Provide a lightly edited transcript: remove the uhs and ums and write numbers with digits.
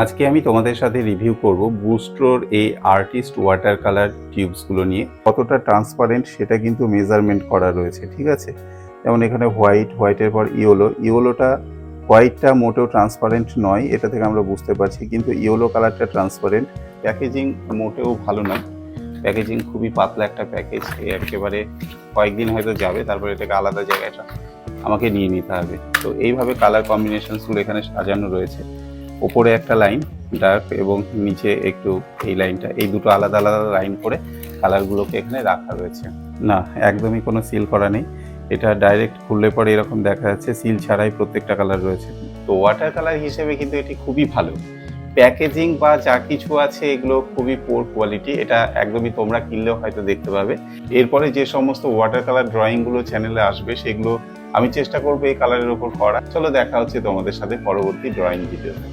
আজকে আমি তোমাদের সাথে রিভিউ করব বুস্ট্রোর এই আর্টিস্ট ওয়াটার কালার টিউবসগুলো নিয়ে। কতটা ট্রান্সপারেন্ট সেটা কিন্তু মেজারমেন্ট করা রয়েছে, ঠিক আছে। যেমন এখানে হোয়াইটের পর ইয়েলোটা হোয়াইটটা মোটেও ট্রান্সপারেন্ট নয়, এটা থেকে আমরা বুঝতে পারছি, কিন্তু ইয়েলো কালারটা ট্রান্সপারেন্ট। প্যাকেজিং মোটেও ভালো নয়, প্যাকেজিং খুবই পাতলা একটা প্যাকেজ। একেবারে কয়েকদিন হয়তো যাবে, তারপর এটাকে আলাদা জায়গাটা আমাকে নিয়ে নিতে হবে। তো এইভাবে কালার কম্বিনেশনসগুলো এখানে সাজানো রয়েছে। ওপরে একটা লাইন ডার্ক এবং নিচে একটু এই লাইনটা, এই দুটো আলাদা আলাদা লাইন করে কালারগুলোকে এখানে রাখা রয়েছে। না, একদমই কোনো সিল করা নেই, এটা ডাইরেক্ট খুললে পরে এরকম দেখা যাচ্ছে, সিল ছাড়াই প্রত্যেকটা কালার রয়েছে। তো ওয়াটার কালার হিসেবে কিন্তু এটি খুবই ভালো। প্যাকেজিং বা যা কিছু আছে এগুলো খুবই পোর কোয়ালিটি, এটা একদমই তোমরা কিনলেও হয়তো দেখতে পাবে। এরপরে যে সমস্ত ওয়াটার কালার ড্রয়িংগুলো চ্যানেলে আসবে সেগুলো আমি চেষ্টা করবো এই কালারের উপর করা। চলো দেখা হচ্ছে তোমাদের সাথে পরবর্তী ড্রয়িং ভিডিওতে।